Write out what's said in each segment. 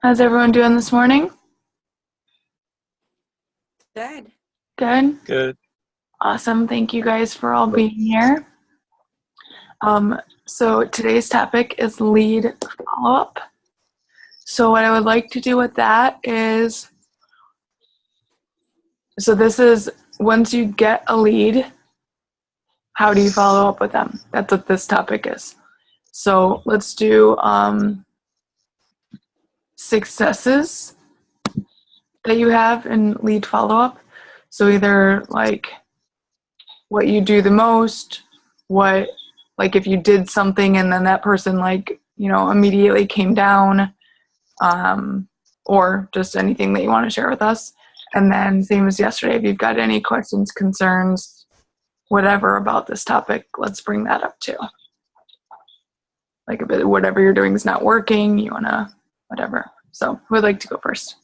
How's everyone doing this morning? Good. Good. Good. Awesome. Thank you guys for all being here. So today's topic is lead follow-up. So what I would like to do with that is, this is once you get a lead, how do you follow up with them? That's what this topic is. So let's do successes that you have in lead follow-up. So either like what you do the most, what, like if you did something and then that person immediately came down, or just anything that you want to share with us. And then same as yesterday, if you've got any questions, concerns, whatever about this topic, let's bring that up too. Like if whatever you're doing is not working, you want to, whatever. So who would like to go first?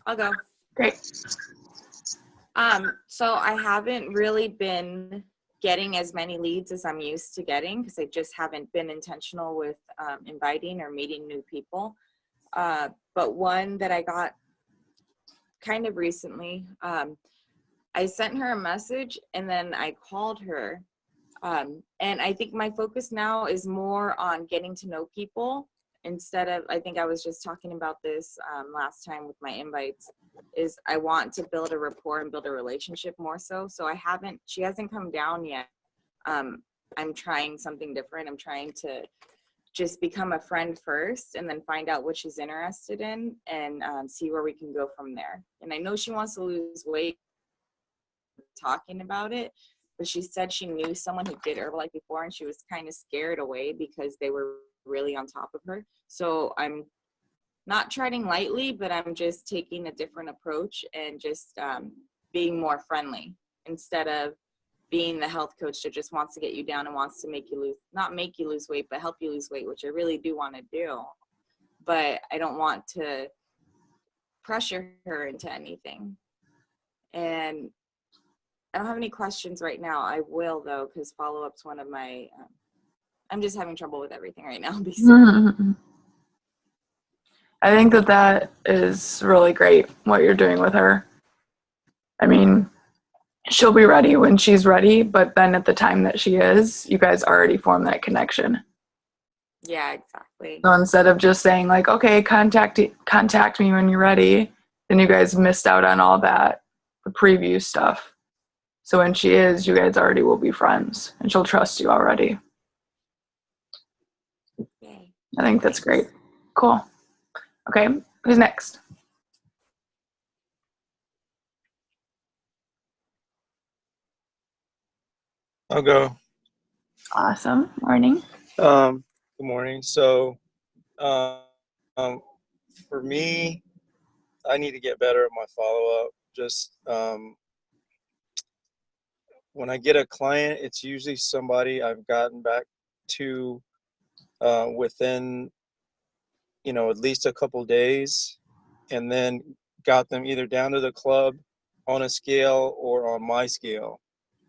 I'll go. Great. So I haven't really been getting as many leads as I'm used to getting because I just haven't been intentional with inviting or meeting new people. But one that I got kind of recently, I sent her a message and then I called her. And I think my focus now is more on getting to know people instead of, I think I was just talking about this last time with my invites, is I want to build a rapport and build a relationship more so. So she hasn't come down yet. I'm trying something different. I'm trying to just become a friend first and then find out what she's interested in and see where we can go from there. And I know she wants to lose weight, talking about it, but she said she knew someone who did Herbalife before and she was kind of scared away because they were really on top of her. So I'm not treading lightly, but I'm just taking a different approach and just being more friendly instead of being the health coach that just wants to get you down and wants to not make you lose weight, but help you lose weight, which I really do want to do. But I don't want to pressure her into anything. And I don't have any questions right now. I will though, because follow-up's one of my, I'm just having trouble with everything right now, basically. Mm-hmm. I think that is really great what you're doing with her. I mean, she'll be ready when she's ready, but then at the time that she is, you guys already form that connection. Yeah, exactly. So instead of just saying like, okay, contact me when you're ready, then you guys missed out on all that, the preview stuff. So when she is, you guys already will be friends and she'll trust you already. Yay. I think that's great. Cool. Okay, who's next? I'll go. Awesome. Morning. Good morning. So, um, for me, I need to get better at my follow-up. Just when I get a client, it's usually somebody I've gotten back to within, at least a couple days, and then got them either down to the club on a scale or on my scale,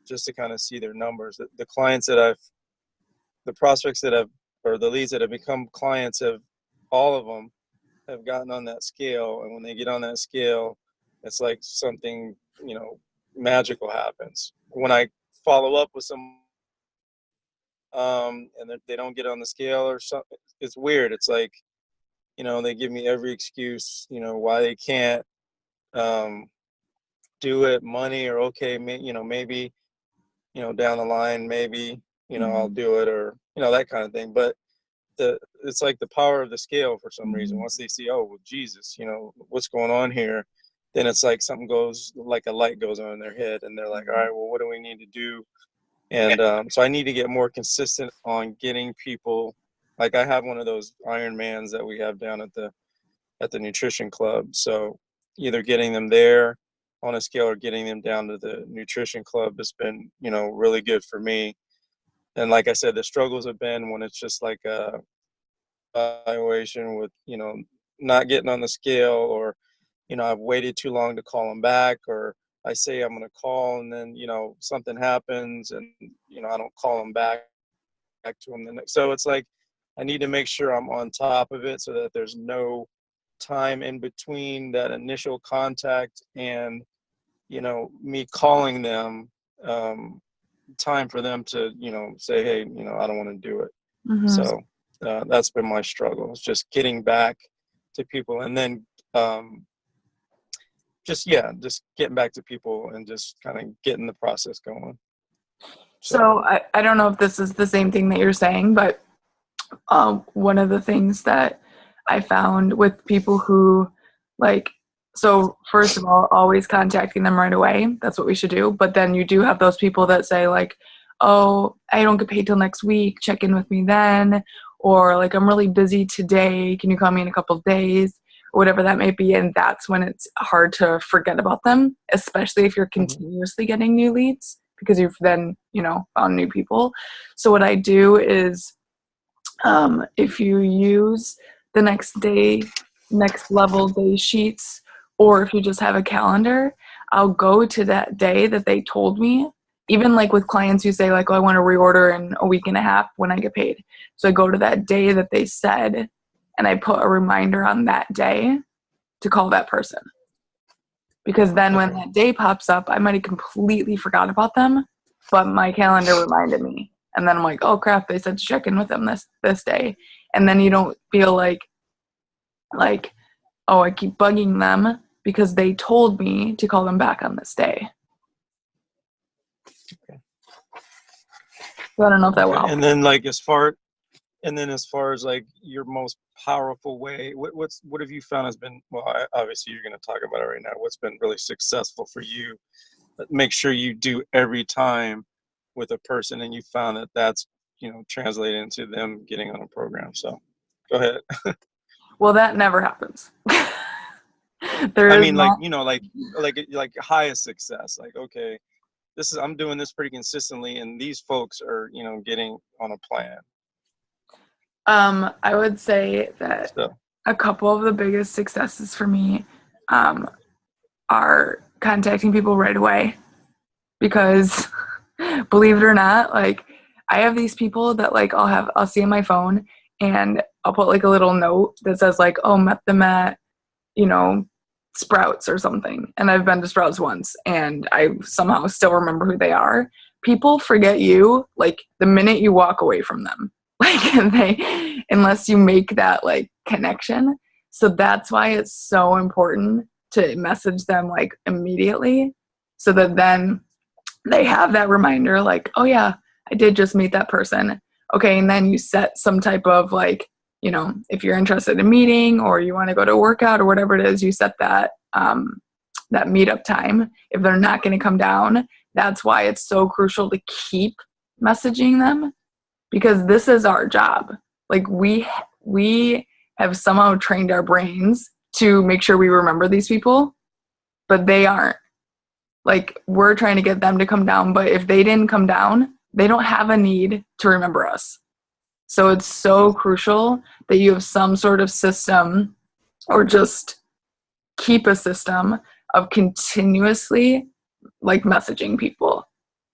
just to kind of see their numbers. The clients that the prospects that have, or the leads that have become clients all of them have gotten on that scale. And when they get on that scale, it's like something, magical happens. When I follow up with some, and they don't get on the scale or something, it's weird. It's like, they give me every excuse, why they can't, do it, money, or okay, maybe, down the line, maybe, I'll do it, or, that kind of thing. But it's like the power of the scale for some reason. Once they see, oh, well, Jesus, what's going on here, then it's like something goes, like a light goes on in their head, and they're like, all right, well, what do we need to do? And so I need to get more consistent on getting people. Like I have one of those Ironmans that we have down at the nutrition club. So either getting them there on a scale or getting them down to the nutrition club has been, really good for me. And like I said, the struggles have been when it's just like a evaluation with, not getting on the scale, or, I've waited too long to call them back, or I say I'm going to call and then, something happens and, I don't call them back to them. So it's like I need to make sure I'm on top of it so that there's no time in between that initial contact and, you know, me calling them, time for them to, you know, say, hey, you know, I don't want to do it. Mhm. So that's been my struggle. It's just getting back to people, and then just getting back to people and just kind of getting the process going. So I don't know if this is the same thing that you're saying, but one of the things that I found with people who like, so first of all, always contacting them right away. That's what we should do. But then you do have those people that say like, oh, I don't get paid till next week. Check in with me then. Or like, I'm really busy today. Can you call me in a couple of days? Or whatever that may be. And that's when it's hard to forget about them, especially if you're continuously getting new leads because you've then, you know, found new people. So what I do is, if you use the next level day sheets, or if you just have a calendar, I'll go to that day that they told me. Even like with clients who say like, oh, I want to reorder in a week and a half when I get paid. So I go to that day that they said, and I put a reminder on that day to call that person. Because then when that day pops up, I might have completely forgot about them, but my calendar reminded me. And then I'm like, oh crap, they said to check in with them this day. And then you don't feel like, oh, I keep bugging them because they told me to call them back on this day. Okay. So I don't know if that will help. And then like as far as like your most powerful way, what have you found has been, well, obviously you're going to talk about it right now. What's been really successful for you? But make sure you do every time with a person, and you found that that's, you know, translated into them getting on a program. So go ahead. Well, that never happens. I mean, like, you know, like highest success, like, okay, I'm doing this pretty consistently, and these folks are, you know, getting on a plan. I would say that a couple of the biggest successes for me are contacting people right away, because believe it or not, like I have these people that like I'll see on my phone, and I'll put like a little note that says like, oh, met them at, you know, Sprouts or something. And I've been to Sprouts once and I somehow still remember who they are. People forget you like the minute you walk away from them. Like unless you make that like connection. So that's why it's so important to message them like immediately, so that then they have that reminder like, oh yeah, I did just meet that person. Okay, and then you set some type of like, you know, if you're interested in meeting or you want to go to a workout or whatever it is, you set that that meetup time. If they're not going to come down, that's why it's so crucial to keep messaging them, because this is our job. Like we have somehow trained our brains to make sure we remember these people, but they aren't. Like we're trying to get them to come down, but if they didn't come down, they don't have a need to remember us. So it's so crucial that you have some sort of system, or just keep a system of continuously like messaging people.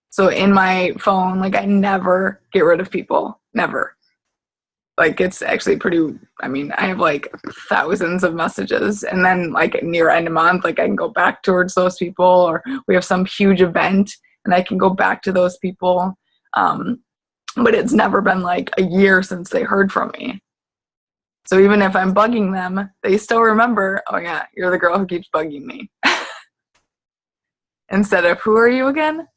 So in my phone, like I never get rid of people, never. Like it's actually pretty, I mean, I have like thousands of messages, and then like near end of month, like I can go back towards those people, or we have some huge event and I can go back to those people. But it's never been like a year since they heard from me. So even if I'm bugging them, they still remember, oh yeah, you're the girl who keeps bugging me. Instead of, who are you again?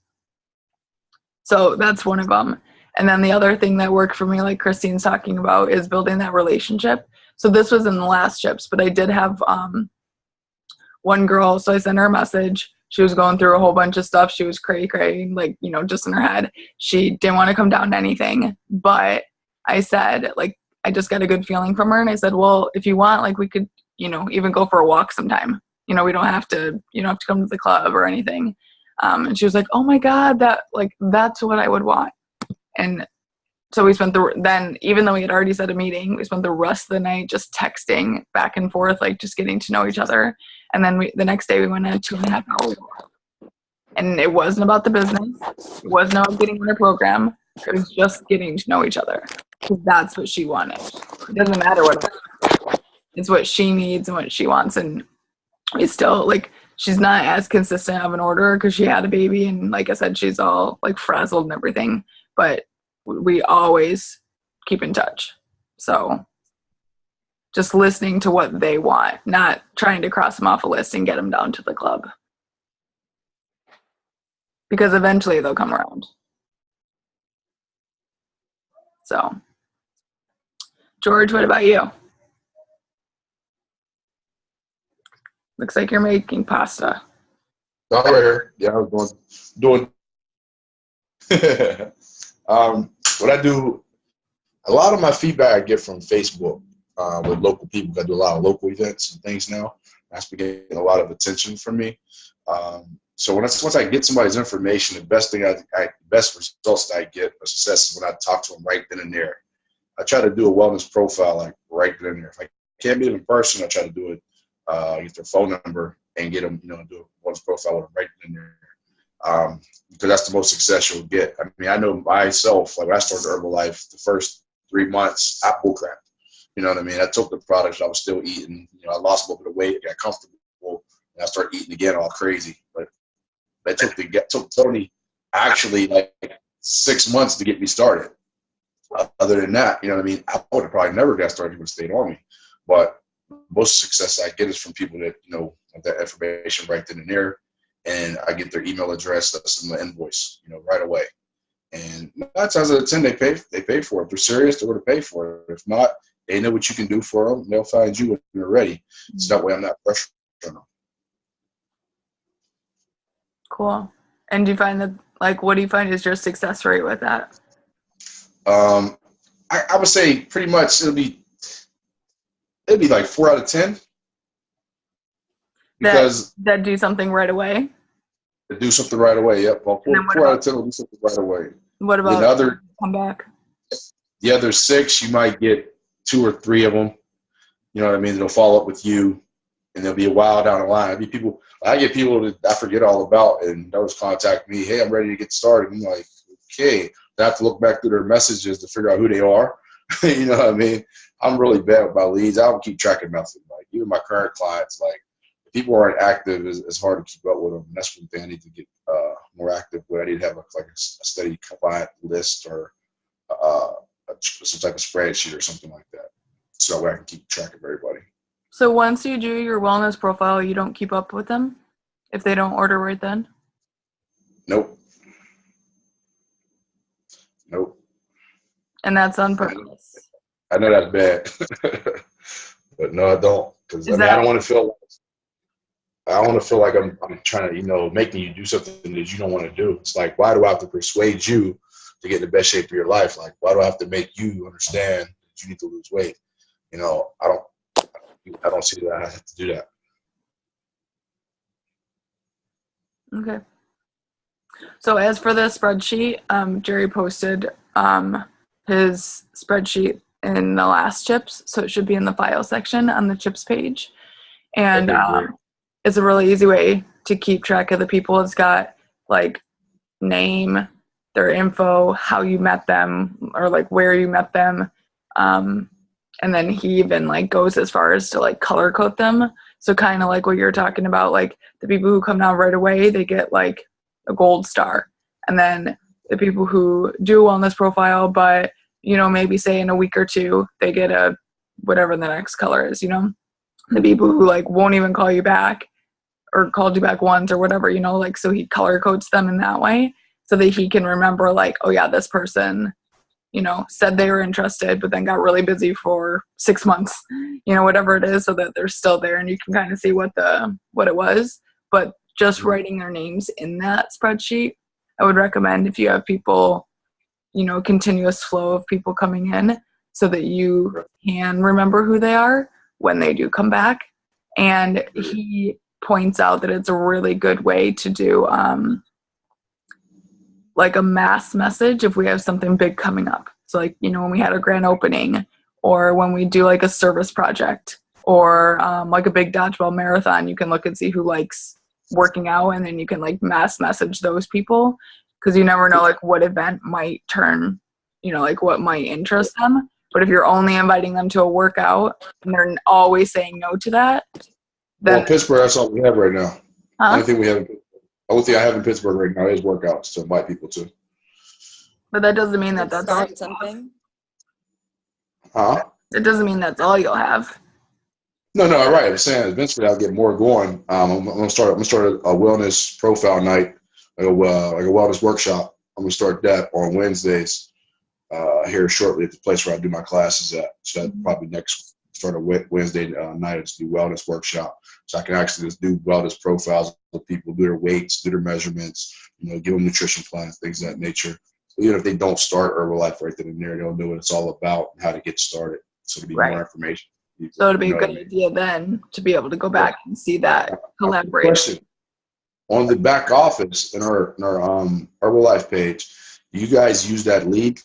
So that's one of them. And then the other thing that worked for me, like Christine's talking about, is building that relationship. So this was in the last ships, but I did have one girl, so I sent her a message. She was going through a whole bunch of stuff. She was cray, like, you know, just in her head. She didn't want to come down to anything. But I said, like, I just got a good feeling from her. And I said, well, if you want, like, we could, you know, even go for a walk sometime. You know, we don't have to, you don't have to come to the club or anything. And she was like, oh my God, that's what I would want. And so we spent then, even though we had already set a meeting, we spent the rest of the night just texting back and forth, like just getting to know each other. And then the next day we went on a 2.5 hour walk. And it wasn't about the business. It wasn't about getting on a program. It was just getting to know each other. 'cause that's what she wanted. It doesn't matter what it's what she needs and what she wants. And we still, like, she's not as consistent of an order because she had a baby, and like I said, she's all like frazzled and everything, but we always keep in touch. So just listening to what they want, not trying to cross them off a list and get them down to the club, because eventually they'll come around. So George, what about you? Looks like you're making pasta. Oh, right here. Yeah, I was doing. What I do, a lot of my feedback I get from Facebook with local people. I do a lot of local events and things now. That's been getting a lot of attention from me. So once I get somebody's information, the best thing best results that I get or success is when I talk to them right then and there. I try to do a wellness profile like right then and there. If I can't meet them in person, I try to do it. Get their phone number and get them, do a wellness profile with them right then and there. Because that's the most success you'll get. I mean, I know myself, like when I started Herbalife, the first 3 months, I bullcrapped. You know what I mean? I took the products I was still eating. I lost a little bit of weight, got comfortable, and I started eating again all crazy. But it took Tony actually like 6 months to get me started. Other than that, I would have probably never got started if he would have stayed on me. But most success I get is from people that, have that information right then and there. And I get their email address, that's in the invoice, right away. And 9 times out of 10, they pay for it. If they're serious, they're going to pay for it. If not, they know what you can do for them. They'll find you when they're ready. So that way I'm not pressuring them. Cool. And do you find that, like, what do you find is your success rate with that? I would say pretty much it'd be like 4 out of 10. Because that do something right away. To do something right away, yep. Well, 4 out of 10 will do something right away. What about come back? The other 6, you might get 2 or 3 of them. You know what I mean? They'll follow up with you, and they'll be a while down the line. I get people that I forget all about, and those contact me. Hey, I'm ready to get started. I'm like, okay. I have to look back through their messages to figure out who they are. You know what I mean? I'm really bad with my leads. I don't keep track of nothing. Like even my current clients, like if people aren't active, it's hard to keep up with them. And that's one thing I need to get more active with. I need to have a steady client list or some type of spreadsheet or something like that, so that way I can keep track of everybody. So once you do your wellness profile, you don't keep up with them if they don't order right then? Nope. And that's on purpose. I know that's bad, but no, I don't. Because I don't want to feel. I don't want to feel like I'm trying to, making you do something that you don't want to do. It's like, why do I have to persuade you to get in the best shape of your life? Like, why do I have to make you understand that you need to lose weight? I don't see that I have to do that. Okay. So as for the spreadsheet, Jerry posted his spreadsheet in the last chips, so it should be in the file section on the chips page. And it's a really easy way to keep track of the people. It's got like name, their info, how you met them, or like where you met them. And then he even like goes as far as to like color code them. So kind of like what you're talking about, like the people who come down right away, they get like a gold star. And then the people who do a wellness profile, but, maybe say in a week or 2, they get a whatever the next color is, the people who like won't even call you back or called you back once or whatever, so he color codes them in that way so that he can remember like, oh yeah, this person, said they were interested, but then got really busy for 6 months, whatever it is, so that they're still there and you can kind of see what it was. But just writing their names in that spreadsheet, I would recommend if you have people, continuous flow of people coming in so that you can remember who they are when they do come back. And he points out that it's a really good way to do like a mass message if we have something big coming up. So like, when we had a grand opening or when we do like a service project or like a big dodgeball marathon, you can look and see who likes working out and then you can like mass message those people because you never know like what event might turn, like what might interest them. But if you're only inviting them to a workout and they're always saying no to that, Well, then in Pittsburgh, that's all we have right now. huh? Only thing I have in Pittsburgh right now is workouts to invite people to. But that doesn't mean that that's all. Start something. Huh? It doesn't mean that's all you'll have. No, all right. I'm saying eventually I'll get more going. I'm gonna start a wellness profile night, like a wellness workshop. I'm gonna start that on Wednesdays here shortly at the place where I do my classes at. So that probably start a Wednesday night to do wellness workshop. So I can actually just do wellness profiles with people, do their weights, do their measurements, give them nutrition plans, things of that nature. So even if they don't start Herbalife right then and there, they'll know what it's all about and how to get started. So it'll be Right. more information. So it'd be a You know good what I mean? idea then to be able to go back and see that collaborate. Question. On the back office in our Herbalife page, do you guys use that lead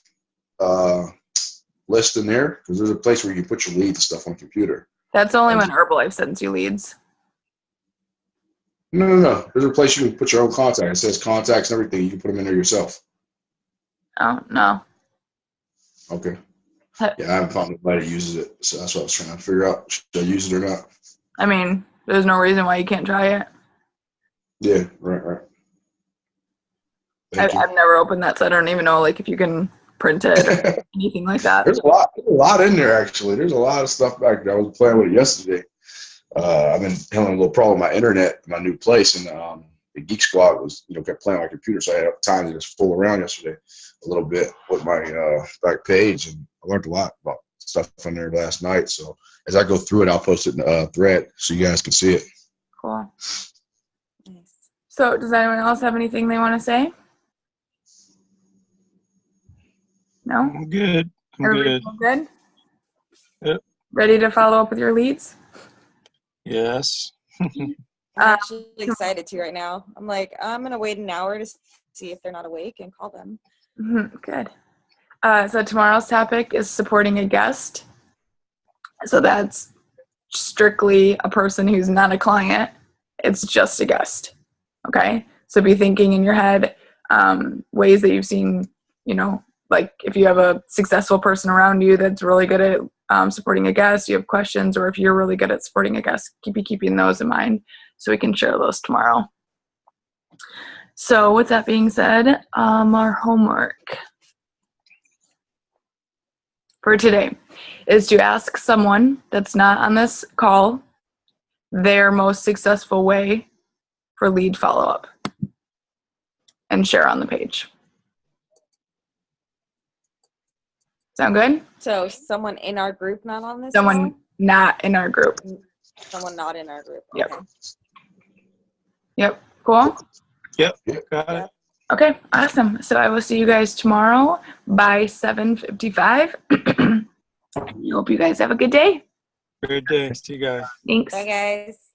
list in there? Because there's a place where you can put your leads and stuff on the computer. That's only when Herbalife sends you leads. No. There's a place you can put your own contact. It says contacts and everything. You can put them in there yourself. Oh, no. Okay. Yeah, I haven't found anybody that uses it, so that's what I was trying to figure out. Should I use it or not? I mean, there's no reason why you can't try it. Yeah, right. Thank you. I've never opened that, so I don't even know if you can print it or anything like that. There's a lot in there, actually. There's a lot of stuff back there. I was playing with it yesterday. I've been having a little problem with my internet, my new place, and the Geek Squad was, kept playing on my computer, so I had time to just fool around yesterday a little bit with my back page, and I learned a lot about stuff on there last night. So as I go through it, I'll post it in a thread so you guys can see it. Cool. Nice. So does anyone else have anything they want to say? No? I'm good. I'm Everybody good. feel good? Yep. Ready to follow up with your leads? Yes. I'm actually excited too right now. I'm like, I'm going to wait an hour to see if they're not awake and call them. Good. So tomorrow's topic is supporting a guest. So that's strictly a person who's not a client. It's just a guest. Okay? So be thinking in your head ways that you've seen, like if you have a successful person around you that's really good at supporting a guest, you have questions, or if you're really good at supporting a guest, keeping those in mind so we can share those tomorrow. So with that being said, our homework for today is to ask someone that's not on this call their most successful way for lead follow-up and share on the page. Sound good? So someone in our group not on this Someone call? not in our group. Someone not in our group. Yep. Okay. Yep. Cool? Yep. Got it. Okay, awesome. So I will see you guys tomorrow by 7:55. I hope you guys have a good day. Great day. See you guys. Thanks. Bye, guys.